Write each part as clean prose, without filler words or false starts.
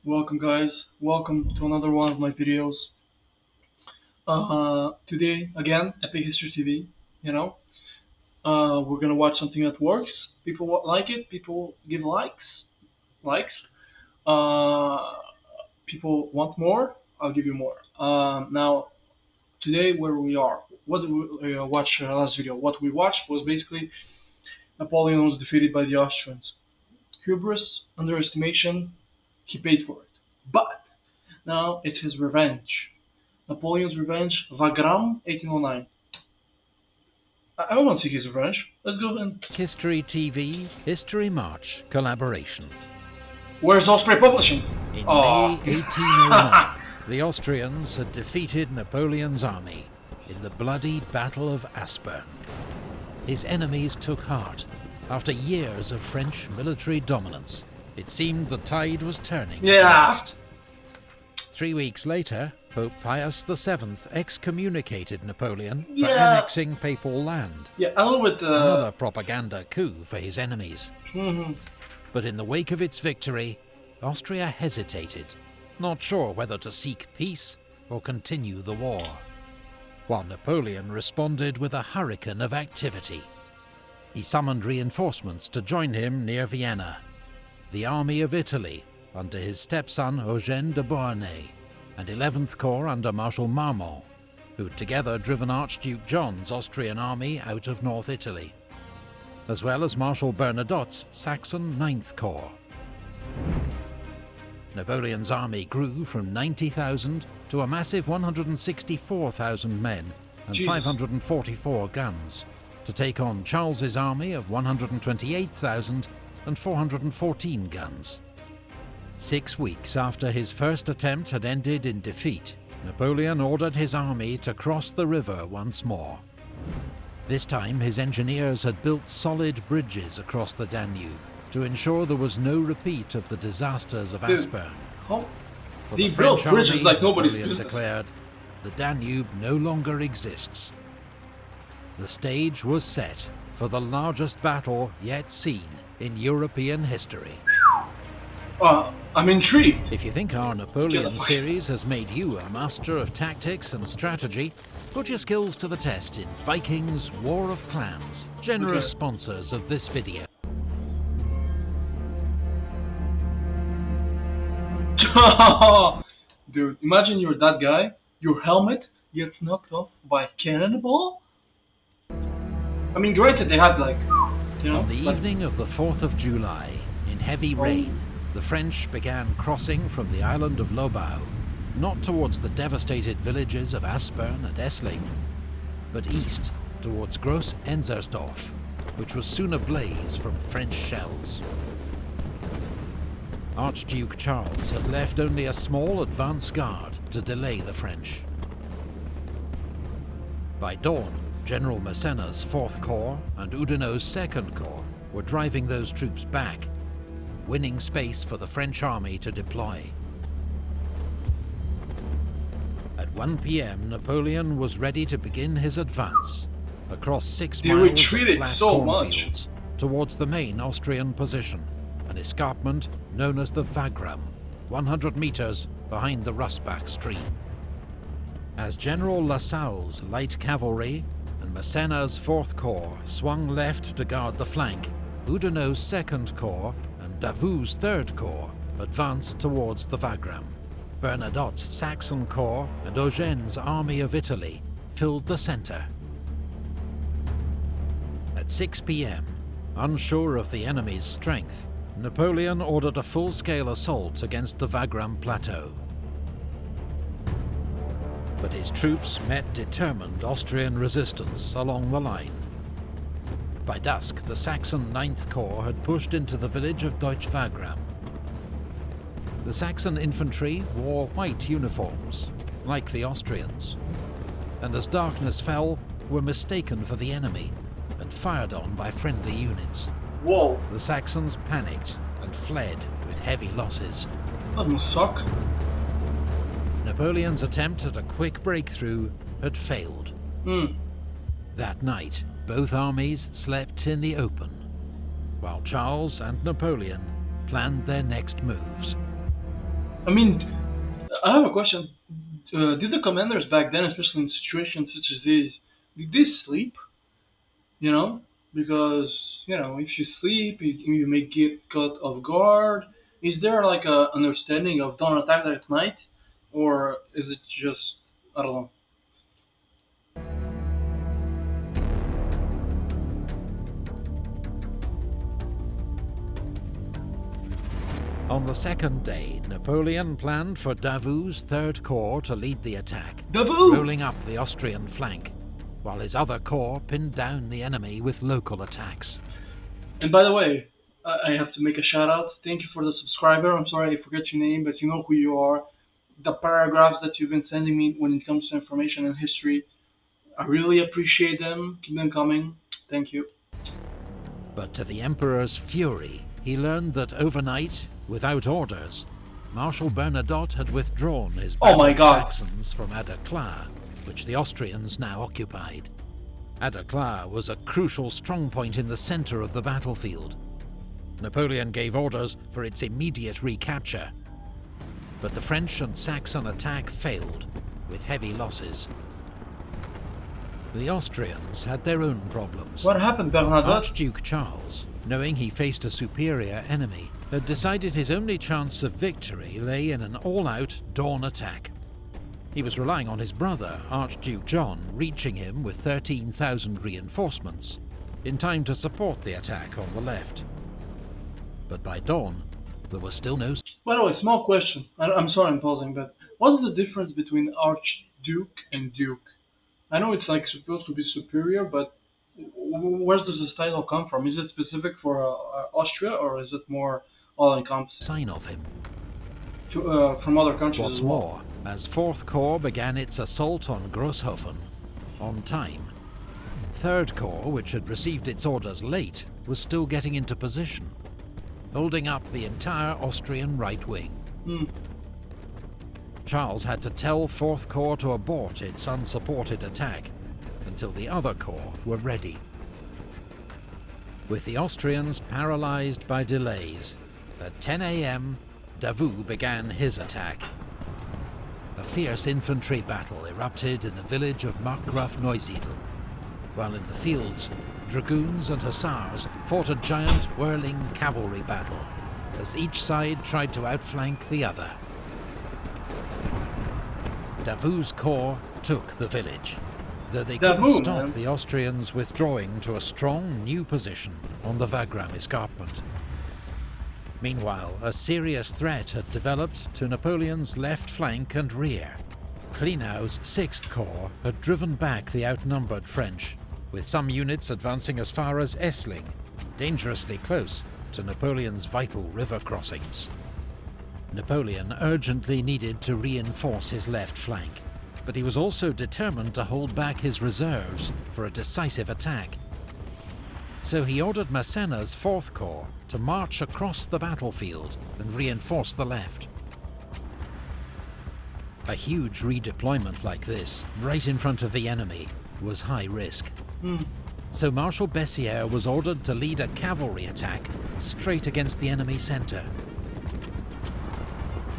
Welcome guys, welcome to another one of my videos. Today, again, Epic History TV, you know, we're gonna watch something that works. People like it, people give likes. Uh, People want more, I'll give you more. Now, today where we are, what did we watch last video? What we watched was basically Napoleon was defeated by the Austrians. Hubris, underestimation, he paid for it. But now it's his revenge. Napoleon's revenge, Wagram, 1809. I don't want to see his revenge. Let's go and. History TV, History March collaboration. Where's Osprey Publishing? In May 1809, the Austrians had defeated Napoleon's army in the bloody Battle of Aspern. His enemies took heart. After years of French military dominance, it seemed the tide was turning at last. 3 weeks later, Pope Pius VII excommunicated Napoleon for annexing papal land. Another propaganda coup for his enemies. But in the wake of its victory, Austria hesitated, not sure whether to seek peace or continue the war, while Napoleon responded with a hurricane of activity. He summoned reinforcements to join him near Vienna. The Army of Italy, under his stepson Eugène de Beauharnais, and 11th Corps under Marshal Marmont, who'd together driven Archduke John's Austrian army out of North Italy, as well as Marshal Bernadotte's Saxon 9th Corps. Napoleon's army grew from 90,000 to a massive 164,000 men and 544 guns, to take on Charles's army of 128,000 and 414 guns. 6 weeks after his first attempt had ended in defeat, Napoleon ordered his army to cross the river once more. This time his engineers had built solid bridges across the Danube to ensure there was no repeat of the disasters of Aspern. For the French army, Napoleon declared, the Danube no longer exists. The stage was set for the largest battle yet seen in European history. I'm intrigued. If you think our Napoleon series has made you a master of tactics and strategy, put your skills to the test in Vikings War of Clans, generous sponsors of this video. Dude, imagine you're that guy, your helmet gets knocked off by a cannonball? I mean, granted, they had On the evening of the 4th of July, in heavy rain, the French began crossing from the island of Lobau, not towards the devastated villages of Aspern and Essling, but east towards Gross Enzersdorf, which was soon ablaze from French shells. Archduke Charles had left only a small advance guard to delay the French. By dawn, General Massena's 4th Corps and Oudinot's 2nd Corps were driving those troops back, winning space for the French army to deploy. At 1 p.m, Napoleon was ready to begin his advance across 6 miles of flat cornfields towards the main Austrian position, an escarpment known as the Wagram, 100 meters behind the Russbach stream. As General Lasalle's light cavalry and Massena's 4th Corps swung left to guard the flank, Oudinot's 2nd Corps and Davout's 3rd Corps advanced towards the Wagram. Bernadotte's Saxon Corps and Eugène's Army of Italy filled the centre. At 6 p.m, unsure of the enemy's strength, Napoleon ordered a full-scale assault against the Wagram plateau. But his troops met determined Austrian resistance along the line. By dusk, the Saxon 9th Corps had pushed into the village of Deutsch Wagram. The Saxon infantry wore white uniforms, like the Austrians, and as darkness fell, were mistaken for the enemy and fired on by friendly units. The Saxons panicked and fled with heavy losses. Doesn't suck. Napoleon's attempt at a quick breakthrough had failed. That night, both armies slept in the open, while Charles and Napoleon planned their next moves. I mean, I have a question. Did the commanders back then, especially in situations such as these, did they sleep? You know, because if you sleep, you may get caught off guard. Is there like a understanding of don't attack at night, or is it just I don't know? On the second day, Napoleon planned for Davout's Third Corps to lead the attack, Davout! rolling up the Austrian flank, while his other corps pinned down the enemy with local attacks. And by the way, I have to make a shout out. Thank you for the subscriber. I'm sorry I forget your name, but you know who you are. The paragraphs that you've been sending me when it comes to information and history, I really appreciate them. Keep them coming. Thank you. But to the Emperor's fury, he learned that overnight, without orders, Marshal Bernadotte had withdrawn his Oh my battered God. Saxons from Aderklaa, which the Austrians now occupied. Aderklaa was a crucial strongpoint in the centre of the battlefield. Napoleon gave orders for its immediate recapture, but the French and Saxon attack failed, with heavy losses. The Austrians had their own problems. What happened, Bernadotte? Archduke Charles, knowing he faced a superior enemy, had decided his only chance of victory lay in an all-out dawn attack. He was relying on his brother, Archduke John, reaching him with 13,000 reinforcements, in time to support the attack on the left. But by dawn, there was still no... By the way, small question. I'm sorry I'm pausing, but what's the difference between Archduke and Duke? I know it's like supposed to be superior, but where does this title come from? Is it specific for Austria, or is it more all-encompassing sign of him. from other countries What's as well? more, as 4th Corps began its assault on Grosshofen, on time, 3rd Corps, which had received its orders late, was still getting into position, holding up the entire Austrian right wing. Charles had to tell 4th Corps to abort its unsupported attack until the other corps were ready. With the Austrians paralysed by delays, at 10 AM, Davout began his attack. A fierce infantry battle erupted in the village of Markgraf-Neusiedl, while in the fields, dragoons and hussars fought a giant whirling cavalry battle, as each side tried to outflank the other. Davout's corps took the village, though they couldn't Davout, stop man. the Austrians withdrawing to a strong new position on the Wagram escarpment. Meanwhile, a serious threat had developed to Napoleon's left flank and rear. Klenau's 6th Corps had driven back the outnumbered French, with some units advancing as far as Essling, dangerously close to Napoleon's vital river crossings. Napoleon urgently needed to reinforce his left flank, but he was also determined to hold back his reserves for a decisive attack. So he ordered Massena's 4th Corps to march across the battlefield and reinforce the left. A huge redeployment like this, right in front of the enemy, was high risk. So Marshal Bessieres was ordered to lead a cavalry attack straight against the enemy centre.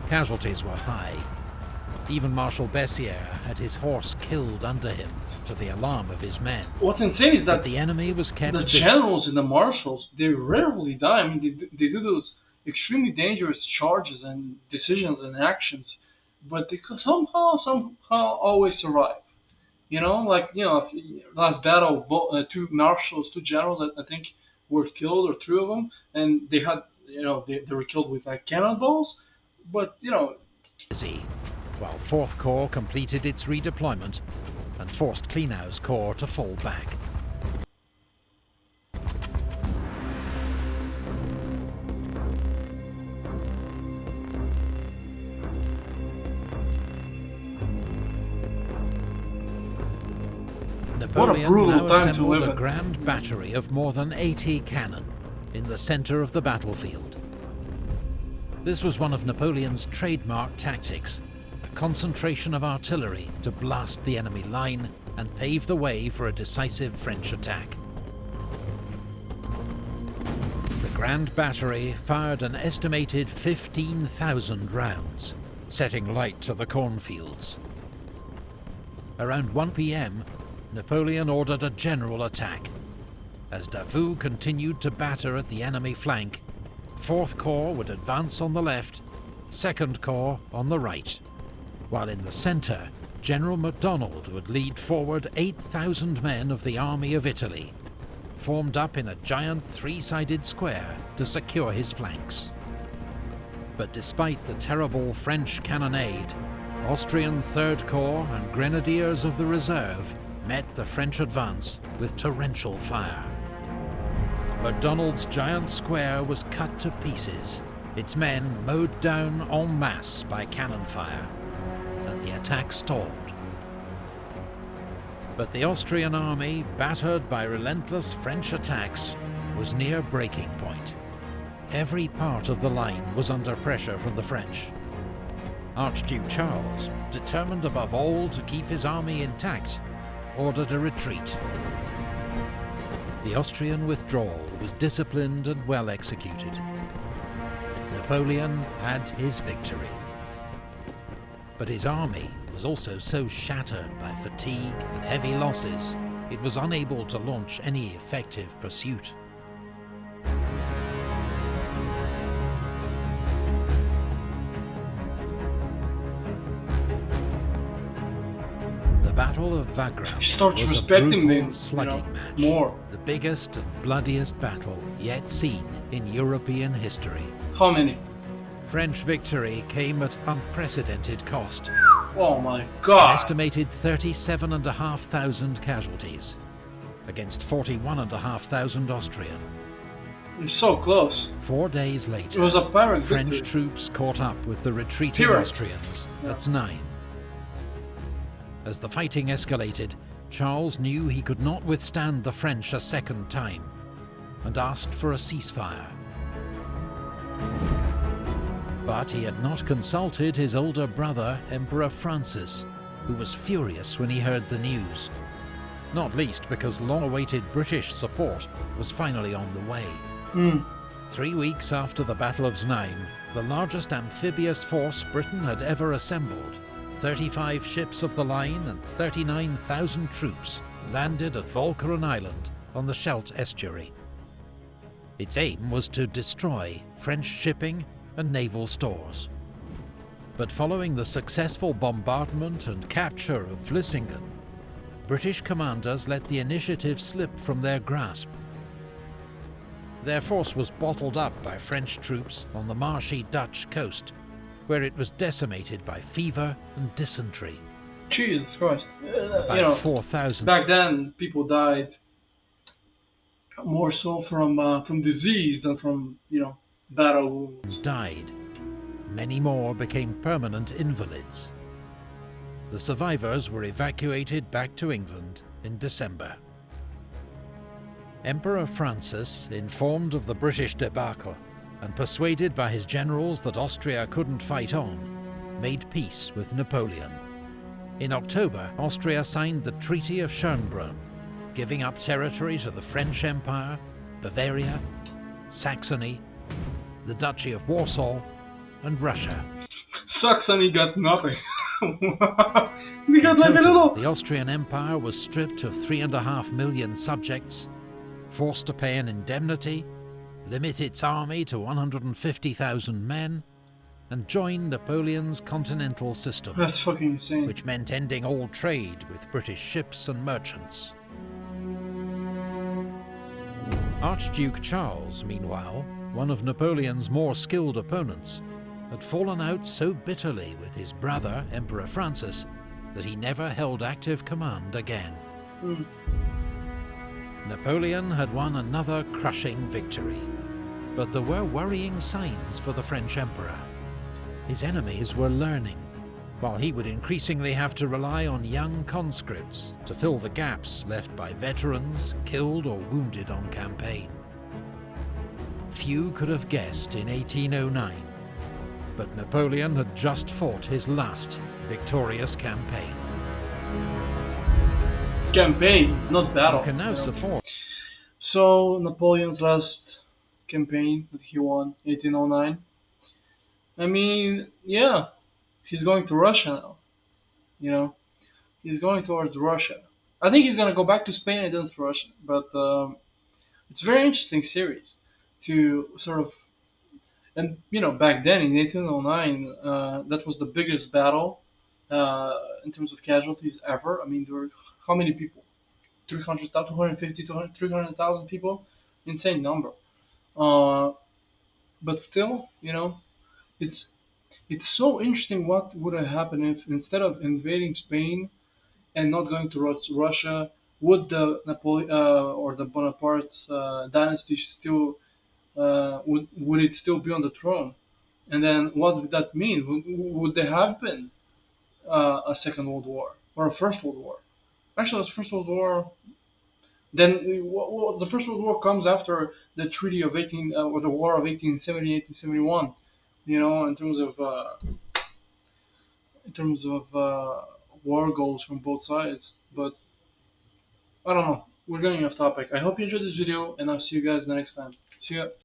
Casualties were high. Even Marshal Bessieres had his horse killed under him, to the alarm of his men. What's insane is that But the enemy was kept the busy. generals and the marshals, they rarely die. I mean, they do those extremely dangerous charges and decisions and actions, but they could somehow always survive. Last battle, two marshals, two generals, I think, were killed, or three of them, and they had, they were killed with like cannonballs. But Busy, while 4th Corps completed its redeployment and forced Klenau's corps to fall back. Napoleon brutal now time to assembled live a in. grand battery of more than 80 cannon in the centre of the battlefield. This was one of Napoleon's trademark tactics, a concentration of artillery to blast the enemy line and pave the way for a decisive French attack. The Grand Battery fired an estimated 15,000 rounds, setting light to the cornfields. Around 1 p.m, Napoleon ordered a general attack. As Davout continued to batter at the enemy flank, 4th Corps would advance on the left, 2nd Corps on the right, while in the centre, General MacDonald would lead forward 8,000 men of the Army of Italy, formed up in a giant three-sided square to secure his flanks. But despite the terrible French cannonade, Austrian 3rd Corps and Grenadiers of the Reserve met the French advance with torrential fire. MacDonald's giant square was cut to pieces, its men mowed down en masse by cannon fire, and the attack stalled. But the Austrian army, battered by relentless French attacks, was near breaking point. Every part of the line was under pressure from the French. Archduke Charles, determined above all to keep his army intact, ordered a retreat. The Austrian withdrawal was disciplined and well executed. Napoleon had his victory. But his army was also so shattered by fatigue and heavy losses, it was unable to launch any effective pursuit. The Battle of Wagram was a brutal slugging match, the biggest and bloodiest battle yet seen in European history. How many? French victory came at unprecedented cost. Oh my god! An estimated 37,500 casualties against 41,500 Austrian. It's so close. 4 days later, It was a Pyrrhic French victory. troops caught up with the retreating Pyrrhic. Austrians at Znaim. As the fighting escalated, Charles knew he could not withstand the French a second time, and asked for a ceasefire. But he had not consulted his older brother, Emperor Francis, who was furious when he heard the news, not least because long-awaited British support was finally on the way. 3 weeks after the Battle of Znaim, the largest amphibious force Britain had ever assembled, 35 ships of the line and 39,000 troops landed at Walcheren Island on the Scheldt estuary. Its aim was to destroy French shipping and naval stores. But following the successful bombardment and capture of Vlissingen, British commanders let the initiative slip from their grasp. Their force was bottled up by French troops on the marshy Dutch coast, where it was decimated by fever and dysentery. Jesus Christ. About 4,000 back then people died more so from disease than from, battle wounds. died. Many more became permanent invalids. The survivors were evacuated back to England in December. Emperor Francis, informed of the British debacle and persuaded by his generals that Austria couldn't fight on, made peace with Napoleon. In October, Austria signed the Treaty of Schönbrunn, giving up territory to the French Empire, Bavaria, Saxony, the Duchy of Warsaw, and Russia. Saxony got nothing. We In got like a total, little. the Austrian Empire was stripped of 3.5 million subjects, forced to pay an indemnity, limit its army to 150,000 men, and join Napoleon's continental system, That's fucking insane. which meant ending all trade with British ships and merchants. Archduke Charles, meanwhile, one of Napoleon's more skilled opponents, had fallen out so bitterly with his brother, Emperor Francis, that he never held active command again. Napoleon had won another crushing victory, but there were worrying signs for the French Emperor. His enemies were learning, while he would increasingly have to rely on young conscripts to fill the gaps left by veterans killed or wounded on campaign. Few could have guessed in 1809, but Napoleon had just fought his last victorious campaign. Campaign, not battle. You can now support. So Napoleon's last campaign that he won, 1809. I mean, yeah, he's going to Russia now. You know, he's going towards Russia. I think he's gonna go back to Spain and then to Russia. But it's a very interesting series to sort of, and back then in 1809, that was the biggest battle in terms of casualties ever. I mean, there were how many people? 300,000, 250, 300,000 people, insane number. Uh, but still, it's it's so interesting what would have happened if instead of invading Spain and not going to Russia, would the Napoleon or the Bonaparte dynasty still would it still be on the throne? And then what would that mean? Would there have been a second World War or a first World War? Actually, the first World War. Then the First World War comes after the Treaty of 18 or the War of 1878 to 71. In terms of war goals from both sides. But I don't know. We're going off topic. I hope you enjoyed this video, and I'll see you guys next time. See ya.